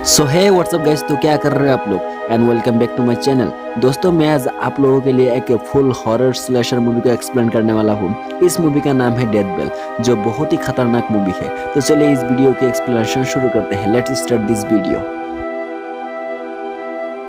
सो है WhatsApp guys, तो क्या कर रहे हैं आप लोग and welcome back to my channel. दोस्तों, मैं आज आप लोगों के लिए एक फुल हॉरर स्लैशर मूवी को एक्सप्लेन करने वाला हूँ। इस मूवी का नाम है डेथ बेल, जो बहुत ही खतरनाक मूवी है। तो चलिए इस वीडियो की एक्सप्लेनेशन शुरू करते हैं। Let's start this video.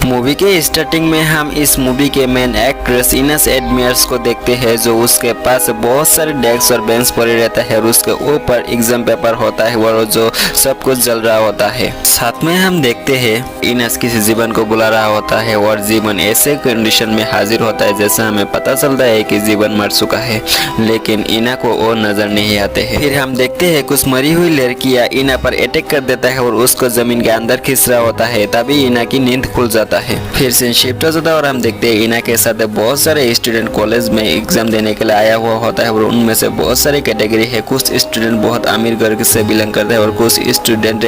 Movie के स्टार्टिंग में हम इस मूवी के मेन एक्ट्रेस इनेस एडमियर्स को देखते हैं, जो उसके पास बहुत सारे डेस्क और बेंच पड़े रहता है और उसके ऊपर एग्जाम पेपर होता है और जो सब कुछ जल रहा होता है। साथ में हम देखते हैं इनेस किसी जीवन को बुला रहा होता है और जीवन ऐसे कंडीशन में हाजिर होता है जैसे हमें पता चलता है कि जीवन मर चुका है, लेकिन इना को और नजर नहीं आते हैं। फिर हम देखते हैं कुछ मरी हुई लड़कियां इना पर अटैक कर देता है और उसको जमीन के अंदर खींच रहा होता है। तभी इना की नींद खुल जाता है। फिर से शिफ्ट हो जाता है और हम देखते हैं इना के साथ बहुत सारे स्टूडेंट कॉलेज में एग्जाम देने के लिए आया हुआ होता है और उनमें से बहुत सारे कैटेगरी है। कुछ स्टूडेंट बहुत अमीर घर से बिलोंग करते हैं और कुछ स्टूडेंट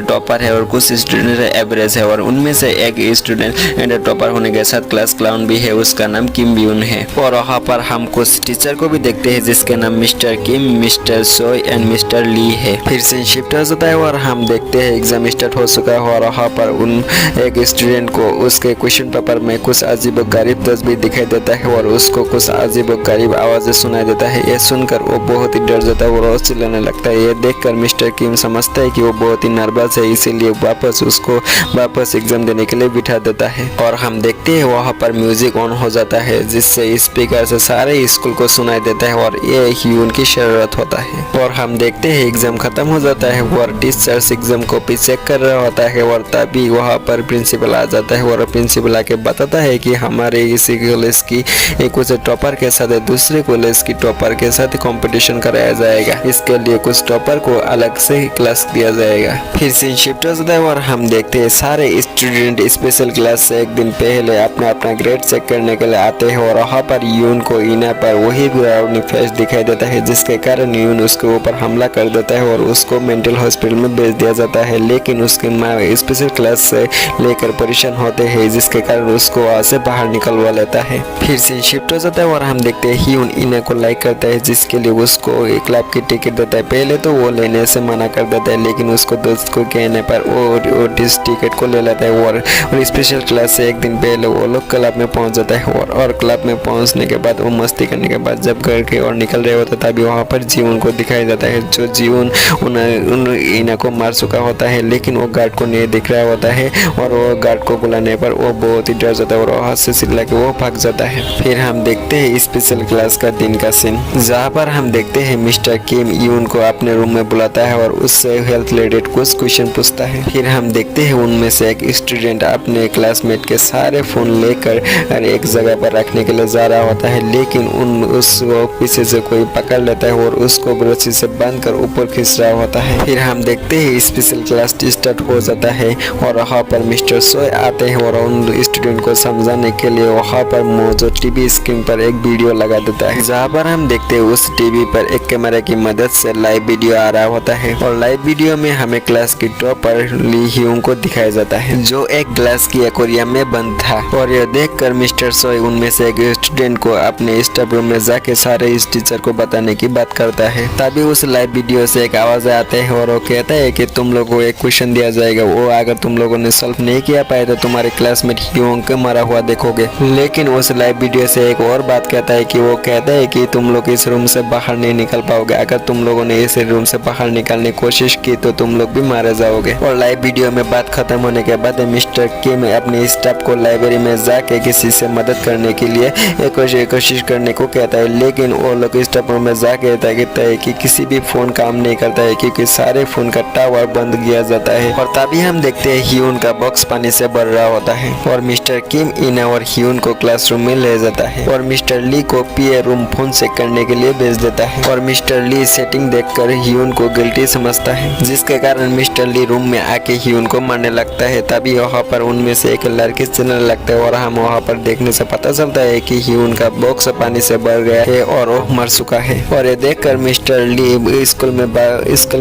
टॉपर है और कुछ स्टूडेंट एवरेज है, और उनमें से एक स्टूडेंट टॉपर होने के साथ क्लास क्लाउन भी है, उसका नाम किम ब्यून है। और वहाँ पर हम कुछ टीचर को भी देखते हैं जिसके नाम mister Kim, mister Soy and mister Lee है। फिर से शिफ्ट हो जाता है और हम देखते हैं एग्जाम स्टार्ट हो चुका है और वहाँ पर उन एक स्टूडेंट को उसके क्वेश्चन पेपर में कुछ अजीब गरीब तस्वीर दिखाई देता है और उसको कुछ अजीब गरीब आवाजें सुनाई देता है। ये सुनकर वो बहुत ही डर जाता है और वो चिल्लाने लगता है। ये देखकर मिस्टर किम समझता है कि वो बहुत ही नर्वस है, इसीलिए वापस एग्जाम देने के लिए बिठा देता है। और हम देखते हैं वहाँ पर म्यूजिक ऑन हो जाता है जिससे स्पीकर से सारे स्कूल को सुनाई देता है और ये ही उनकी शरारत होता है। और हम देखते हैं एग्जाम खत्म हो जाता है और टीचर्स एग्जाम कॉपी चेक कर रहा होता है और तभी वहाँ पर प्रिंसिपल आ जाता है और प्रिंसिपल आके बताता है कि हमारे इसी कॉलेज की कुछ टॉपर के साथ दूसरे कॉलेज की टॉपर के साथ कंपटीशन कराया जाएगा। इसके लिए कुछ टॉपर को अलग से क्लास दिया जाएगा। फिर से शिफ्ट हो जाता है और हम देखते हैं सारे स्टूडेंट स्पेशल क्लास से एक दिन पहले अपना अपना ग्रेड चेक करने के लिए आते हैं और वहाँ पर यून को इना पर वही ग्राउंड फेस दिखाई देता है, जिसके कारण यून उसके ऊपर हमला कर देता है और उसको मेंटल हॉस्पिटल में भेज दिया जाता है। लेकिन उसकी माँ स्पेशल क्लास से लेकर परेशान होते हैं, जिसके कारण उसको वहाँ से बाहर निकलवा लेता है। फिर से शिफ्ट हो जाता है और हम देखते हैं ह्यून इना को लाइक करता है, जिसके लिए उसको एक क्लब की टिकट देता है। पहले तो वो लेने से मना कर देता है, लेकिन उसको दोस्त को कहने पर वो इस टिकट को ले लेता है और स्पेशल क्लास से एक दिन पहले वो लोग क्लब में पहुंच जाता है। और क्लब में पहुंचने के बाद वो मस्ती करने के बाद जब घर के और निकल रहे होते तभी वहाँ पर जीवन को दिखाई देता है, जो जीवन उन इना को मार चुका होता है, लेकिन वो गार्ड को नहीं दिख रहा होता है। और वो गार्ड को बुलाने पर वो बहुत ही डर जाता है और हाथ से चिल्ला के वो भाग जाता है। फिर हम देखते हैं स्पेशल क्लास का दिन का सीन, जहाँ पर हम देखते हैं मिस्टर किम यून को अपने रूम में बुलाता है और उससे हेल्थ रिलेटेड कुछ क्वेश्चन पूछता है। फिर हम देखते हैं उनमें से एक स्टूडेंट अपने क्लासमेट के सारे फोन लेकर एक जगह पर रखने के लिए जा रहा होता है, लेकिन उसको पीछे से कोई पकड़ लेता है और उसको रस्सी से बांध कर ऊपर खींच रहा होता है। फिर हम देखते हैं स्पेशल क्लास स्टार्ट हो जाता है और वहाँ पर मिस्टर सोय आते हैं और उन स्टूडेंट को समझाने के लिए वहाँ पर मौजूद टीवी स्क्रीन पर एक वीडियो लगा देता है, जहाँ पर हम देखते हैं उस टीवी पर एक कैमरे की मदद से लाइव वीडियो आ रहा होता है। और लाइव वीडियो में हमें क्लास की टॉपर ली ह्यून को दिखाया जाता है, जो एक ग्लास की एक्वेरियम में बंद था। और यह देखकर मिस्टर सोय उनमें से एक स्टूडेंट को अपने स्टाफ रूम में जाके सारे इस टीचर को बताने की बात करता है। तभी उस लाइव वीडियो से एक आवाज आते हैं और वो कहता है कि तुम लोगों को एक क्वेश्चन दिया जाएगा, वो अगर तुम लोगों ने सॉल्व नहीं किया पाए तो तुम्हारे क्लासमेट ह्यून को मरा हुआ देखोगे। लेकिन उस लाइव वीडियो से एक और बात कहता है कि वो कहता है कि तुम लोग इस रूम से बाहर नहीं निकल पाओगे, अगर तुम लोगों ने इस रूम से बाहर निकलने की कोशिश की तो तुम लोग भी मारे जाओगे। और लाइव वीडियो में बात खत्म होने के बाद मिस्टर किम अपने स्टाफ को लाइब्रेरी में जाके किसी से मदद करने के लिए एक कोशिश करने को कहता है, लेकिन वो लोग स्टाफ रूम में जाके कहता है कि किसी भी फोन काम नहीं करता है क्योंकि सारे फोन का टावर बंद किया जाता है। और तभी हम देखते हैं ह्यून का बॉक्स पानी से भर रहा होता है और मिस्टर किम इना और ह्यून को क्लासरूम में ले जाता है और मिस्टर ली को पीए रूम फोन चेक करने के लिए भेज देता है। और मिस्टर ली सेटिंग देखकर ह्यून को गिल्टी समझता है, जिसके कारण मिस्टर ली रूम में आके ह्यून को मारने लगता है। तभी वहाँ पर उनमें से एक लड़की चलने लगता है और हम वहाँ पर देखने से पता चलता है कि ह्यून का बॉक्स पानी से भर गया है और वो मर चुका है। और ये देखकर मिस्टर ली स्कूल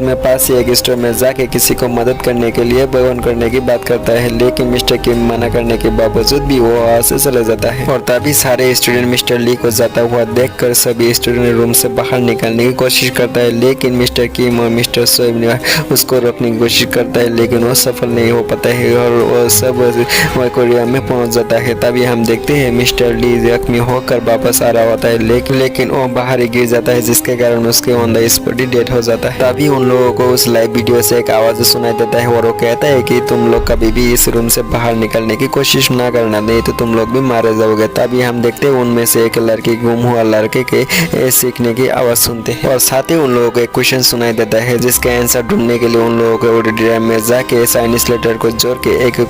में पास ही एक स्टोर में जाके किसी को मदद करने के लिए बयान करने की बात करता है, लेकिन मिस्टर किम मना करने के बावजूद भी वो वहाँ से चले जाता है। और तभी सारे स्टूडेंट मिस्टर ली को जाता हुआ देखकर सभी स्टूडेंट रूम से बाहर निकलने की कोशिश करता है, लेकिन मिस्टर किम और मिस्टर सोइब ने उसको रोकने की कोशिश करता है, लेकिन वो सफल नहीं हो पाता है और वो सब कोरिया में पहुंच जाता है। तभी हम देखते हैं मिस्टर ली जख्मी होकर वापस आ रहा होता है, लेकिन वो बाहर ही गिर जाता है, जिसके कारण उसके on the spot he death हो जाता है। तभी उन लोगों को उस लाइव वीडियो से एक आवाज सुनाई देता है और वो कहता है कि तुम लोग कभी भी इस रूम से बाहर निकलने की कोशिश ना करना, नहीं तो तुम लोग भी मारे जाओगे। तभी हम देखते हैं उनमें से एक लड़की गुम हुआ लड़के के सीखने की आवाज सुनते हैं और साथ ही उन लोगों को एक क्वेश्चन सुनाई देता है, जिसका आंसर ढूंढने के लिए उन लोगों को ऑडिटोरियम में जाके चाइनीज लेटर को जोड़ के एक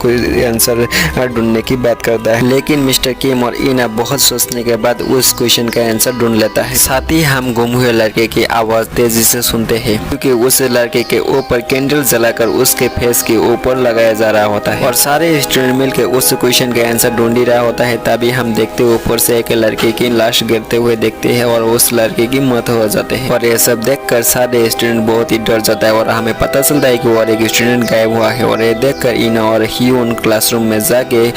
आंसर ढूंढने की बात करता है। लेकिन मिस्टर किम और इना बहुत सोचने के बाद उस क्वेश्चन का आंसर ढूंढ लेता है। साथ ही हम गुम हुए लड़के की आवाज तेजी से सुनते हैं, क्योंकि उस लड़के के ऊपर कैंडल जलाकर उसके फेस के ऊपर लगाया जा रहा होता है और सारे स्टूडेंट मिलकर उस क्वेश्चन का आंसर ढूंढ ही रहा होता है। तभी हम देखते हैं ऊपर से एक लड़के की लाश गिरते हुए देखते हैं और उस लड़के की मौत हो जाते हैं और ये सब देखकर सारे स्टूडेंट बहुत ही डर जाता है और हमें पता चलता है कि वो एक स्टूडेंट गायब हुआ है। और ये देखकर इना और ह्यून क्लासरूम में जाके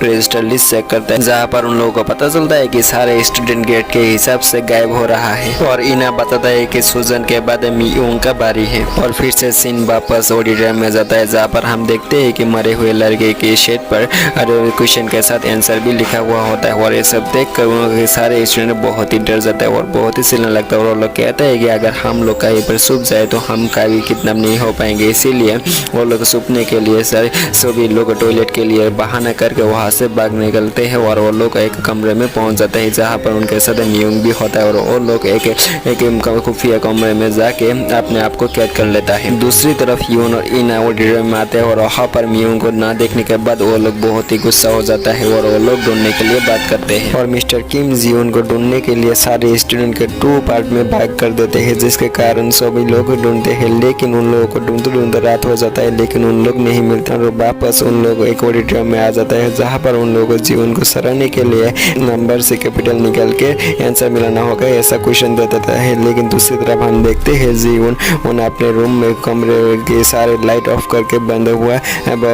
रजिस्टर लिस्ट चेक करता है, जहाँ पर उन लोगों को पता चलता है कि सारे स्टूडेंट गेट के हिसाब से गायब हो रहा है। और इना बताता है कि सुजन के बाद मियोंग का बारी है और फिर से सीन वापस ऑडिटोरियम में जाता है, जहाँ पर हम देखते हैं कि मरे हुए लड़के के शेड पर क्वेश्चन के साथ आंसर भी लिखा हुआ होता है। और ये सब देखकर उन लोग सारे स्टूडेंट बहुत ही डर जाता है और बहुत ही चिल्लाने लगता है और वो लोग कहते हैं कि अगर हम लोग कहीं पर छुप जाए तो हम कभी किडनैप नहीं हो पाएंगे। इसीलिए वो लोग छुपने के लिए सभी लोग टॉयलेट के लिए बहाना करके वहाँ से भाग निकलते हैं और वो लोग एक कमरे में पहुँच जाते हैं, जहाँ पर उनके साथ मियोंग भी होता है और वो लोग एक खुफिया कमरे में जाके अपने आप को कैद कर लेता है। दूसरी तरफ ह्यून और इना ऑडिटोरियम में आते हैं और वहाँ पर मियोंग को ना देखने के बाद वो लोग बहुत ही गुस्सा हो जाता है और वो लोग ढूंढने के लिए बात करते हैं और मिस्टर किम जियोन को ढूंढने के लिए सारे स्टूडेंट के 2 पार्ट में भाग कर देते हैं, जिसके कारण सभी लोग ढूंढते हैं, लेकिन उन लोगों को ढूंढते ढूंढते रात हो जाता है, लेकिन उन लोग नहीं मिलते और वापस उन लोग एक ऑडिटोरियम में आ जाता है, जहाँ पर उन लोगों को जीवन को सराहने के लिए नंबर से कैपिटल निकाल के आंसर मिलाना होगा ऐसा क्वेश्चन दे देता है। लेकिन दूसरी तरफ हम देखते हैं जीवन उन अपने रूम में कमरे के सारे लाइट ऑफ करके बंद हुआ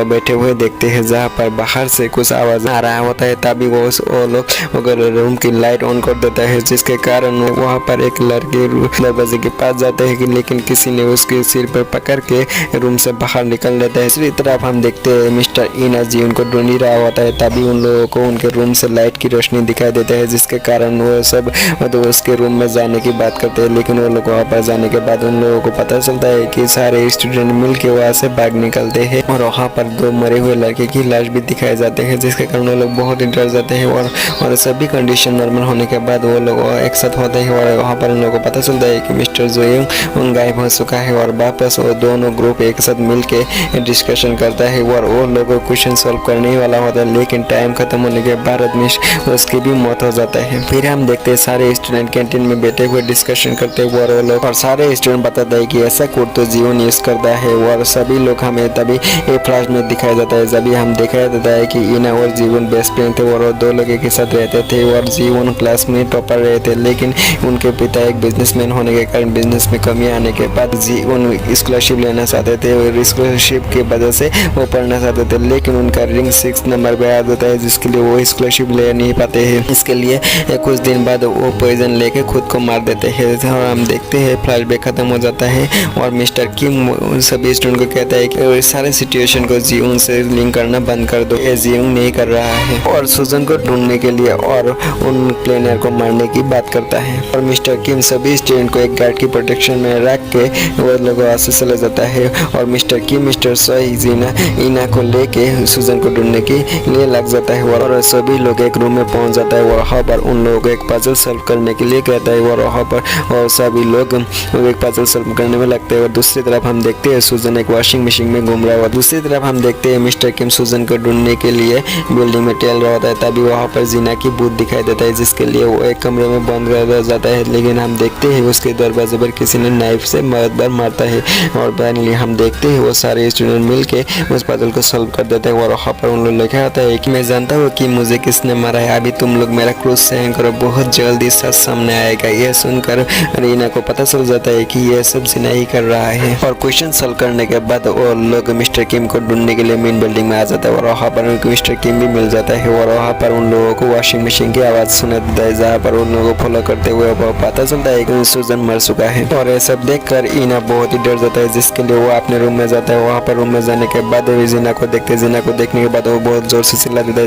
बैठे हुए देखते हैं, जहाँ पर बाहर से कुछ आवाज आ रहा होता है। तभी वो लोग अगर रूम की लाइट ऑन कर देता है, जिसके कारण वहाँ पर एक लड़के दरवाजे के पास जाते हैं, लेकिन किसी ने उसके सिर पर पकड़ के रूम से बाहर निकल लेता है। दूसरी तरफ हम देखते हैं मिस्टर इना जी उनको ढूंढ ही रहा होता है। तभी उन लोगों को उनके रूम से लाइट की रोशनी दिखाई देता है, जिसके कारण वो सब उसके रूम में जाने की बात करते हैं, लेकिन वो लोग वहाँ पर जाने के बाद उन लोगों को पता चलता है कि सारे स्टूडेंट मिल के वहाँ से भाग निकलते हैं और वहाँ पर 2 मरे हुए लड़के की लाश भी दिखाए जाते हैं, जिसके कारण वो लोग बहुत ही डर जाते हैं और सभी कंडीशन नॉर्मल होने के बाद वो लोग एक साथ होते हैं और वहाँ पर उन लोगों को पता चलता है कि मिस्टर जोयोंग गायब हो चुका है और वापस वो दोनों ग्रुप एक साथ मिल के डिस्कशन करता है और वो लोग क्वेश्चन सॉल्व करने वाला होता है, लेकिन टाइम खत्म होने के बाद में उसकी भी मौत हो जाता है। फिर हम देखते हैं सारे स्टूडेंट कैंटीन में बैठे हुए डिस्कशन करते हुए और वो लोग और सारे स्टूडेंट बताते हैं कि ऐसा कोड तो जीवन यूज करता है और सभी लोग हमें तभी एक फ्लैश में दिखाया जाता है, जब हम दिखाया जाता है कि इना और जीवन बेस्ट फ्रेंड थे और वो 2 लोग के साथ रहते थे और जीवन क्लास में टॉपर रहे थे, लेकिन उनके पिता एक बिजनेसमैन होने के कारण बिजनेस में कमी आने के बाद जीवन स्कॉलरशिप लेना चाहते थे और स्कॉलरशिप की वजह से वो पढ़ना चाहते थे, लेकिन उनका रैंक 6 नंबर पे आ जाता है, जिसके लिए वो स्कॉलरशिप ले नहीं पाते हैं। इसके लिए कुछ दिन बाद वो पॉइजन लेके खुद को मार देते हैं और हम देखते हैं फ्लैशबैक खत्म हो जाता है और मिस्टर किम सभी स्टूडेंट को कहता है कि सारे सिचुएशन को जीवन से लिंक करना बंद कर दो, ये जीवन नहीं कर रहा है और सुजन को ढूंढने के लिए और उन प्लेनर को मारने की बात करता है और मिस्टर किम सभी स्टूडेंट को एक गार्ड की प्रोटेक्शन में रख के वो लोग वहाँ से चले जाता है और मिस्टर किम मिस्टर सोई जीना इना को लेके सुजन को ढूंढने के लिए लग जाता है और सभी लोग एक रूम में पहुंच जाता है और वहाँ पर उन लोगों को एक पजल सॉल्व करने के लिए कहता है और वहाँ पर और सभी लोग एक पजल सॉल्व करने में लगते हैं और दूसरी तरफ हम देखते हैं सुजन एक वॉशिंग मशीन में घूम रहा है। दूसरी तरफ हम देखते हैं मिस्टर किम सुजन को ढूंढने के लिए बिल्डिंग में टहल रहा होता है, तभी वहाँ पर जीना की भूत दिखाई देता है, जिसके लिए वो एक कमरे में बंद रह जाता है, लेकिन हम देखते हैं उसके दरवाजे पर किसी ने नाइफ से बार मारता है और फाइनली हम देखते हैं वो सारे स्टूडेंट मिल के उस पजल को सॉल्व कर देते हैं और वहाँ पर उन लोग लिखा होता है कि मैं जानता हूँ कि मुझे किसने मारा है, अभी तुम लोग मेरा क्लोज सहन करो, बहुत जल्दी सच सामने आएगा। यह सुनकर रीना को पता चल जाता है कि यह सब जीना ही कर रहा है और क्वेश्चन सॉल्व करने के बाद वो लोग मिस्टर किम को ढूंढने के लिए मेन बिल्डिंग में आ जाता है और वहाँ पर उनको मिस्टर किम भी मिल जाता है और वहाँ पर उन लोगों को वॉशिंग मशीन की आवाज़ सुनाई देता है, जहाँ पर उन लोगों को फॉलो करते हुए वो पता चलता है कि सुजन मर चुका है। और ये सब देखकर इना बहुत ही डर जाता है, जिसके लिए वो अपने रूम में जाता है। वहाँ पर रूम में जाने के बाद जीना को देखते हैं। जीना को देखने के बाद वो बहुत जोर से चिल्ला देता है,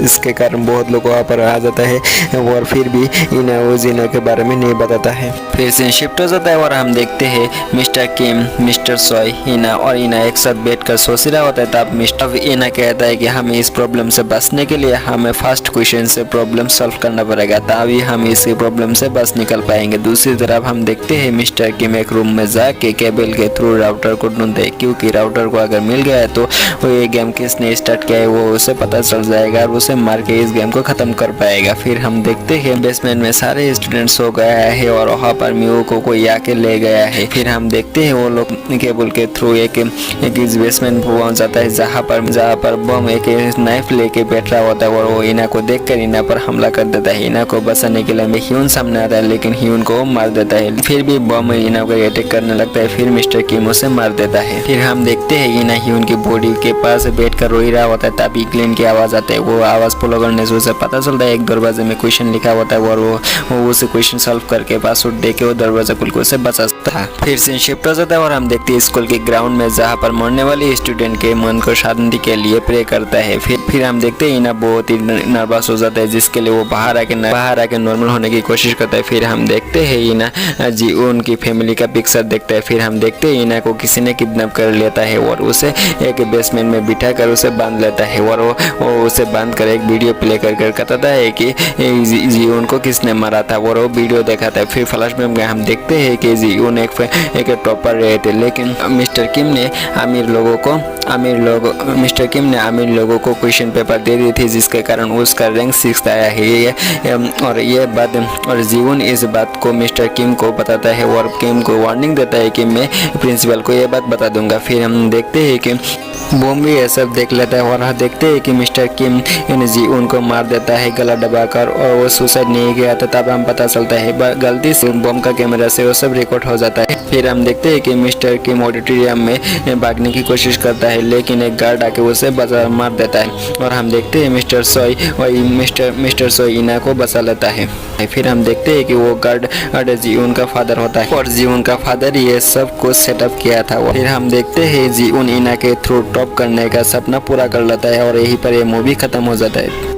इसके कारण बहुत लोग वहाँ पर आ जाता है और फिर भी इना वो जीना के बारे में नहीं बताता है। फिर से शिफ्ट हो जाता है और हम देखते हैं मिस्टर किम, मिस्टर सोई, इना और इना एक साथ बैठकर सोच रहा होता है। तब मिस्टर इना कहता है कि हमें इस प्रॉब्लम से बचने के लिए हमें फर्स्ट क्वेश्चन से प्रॉब्लम सॉल्व करना पड़ेगा, तभी हम इस प्रॉब्लम से बच निकल पाएंगे। दूसरी तरफ हम देखते हैं मिस्टर किम एक रूम में जाके केबल के थ्रू राउटर को ढूंढते हैं, क्योंकि राउटर को अगर मिल गया है तो वो ये गेम किसने स्टार्ट किया है वो उसे पता चल जाएगा और उसे मार के इस गेम को खत्म कर पाएगा। फिर हम देखते हैं बेसमेंट में सारे स्टूडेंट्स सो गया है और वहाँ पर मियुको को आके ले गया है। फिर हम देखते हैं वो लोग केबल के थ्रू एक बेसमेंट पहुंच जाता है, जहाँ पर बम एक नाइफ लेके बैठ रहा होता है और वो इना को देखकर इना पर हमला कर देता है। इना को बचाने के लिए ह्यून सामने आता है, लेकिन ह्यून को मार देता है। फिर भी बम इना को अटैक करने लगता है, फिर मिस्टर किम उसे मार देता है। फिर हम देखते हैं इना ह्यून की बॉडी के पास बैठकर रोई रहा होता है, तभी ग्लेन की आवाज आती है। वो आवाज फॉलो करने से उसे पता चलता है एक दरवाजे में क्वेश्चन लिखा होता है और वो उसे क्वेश्चन सॉल्व करके पासवर्ड देके वो दरवाजा खुल के उसे बचाता है। फिर से शिफ्ट हो जाता है और हम देखते हैं स्कूल के ग्राउंड में, जहाँ पर मरने वाले स्टूडेंट के मन को शांति के लिए प्रे करता है। फिर हम देखते हैं इना बहुत ही नर्वस हो जाता है, जिसके लिए वो बाहर आके नॉर्मल होने की कोशिश करता है। फिर हम देखते हैं इना जी उनकी फैमिली का पिक्चर देखता है। फिर हम देखते हैं इना को किसी ने किडनैप कर लेता है और उसे एक बेसमेंट में बिठा कर उसे बांध लेता है और वो उसे बांध कर एक वीडियो प्ले कर बताता है कि जीवन को किसने मारा था और वो वीडियो दिखाता है। फिर फ्लैशबैक में हम देखते हैं कि जीवन एक टॉपर रहे थे, लेकिन मिस्टर किम ने अमीर लोगों को क्वेश्चन पेपर दे दी थी, जिसके कारण उसका रैंक 6 आया है। और जीवन इस बात को मिस्टर किम को बताता है और किम को वार्निंग देता है कि मैं प्रिंसिपल को ये बात बता दूंगा। फिर हम देखते हैं कि बॉम भी ये सब देख लेता है और देखते हैं कि मिस्टर किम जी उनको मार देता है गला दबाकर और वो सुसाइड नहीं किया था। तब हम पता चलता है गलती से बॉम का कैमरा से वो सब रिकॉर्ड हो जाता है। फिर हम देखते हैं कि मिस्टर किम ऑडिटोरियम में भागने की कोशिश करता है, लेकिन एक गार्ड आके उसे मार देता है और हम देखते हैं मिस्टर सोई इना को बचा लेता है। फिर हम देखते हैं कि वो गार्ड जीवन का फादर होता है और जीवन का फादर ये सब कुछ सेटअप किया था। फिर हम देखते हैं जीवन इना के थ्रू टॉप करने का सपना पूरा कर लेता है और यहीं पर ये मूवी खत्म हो जाता है।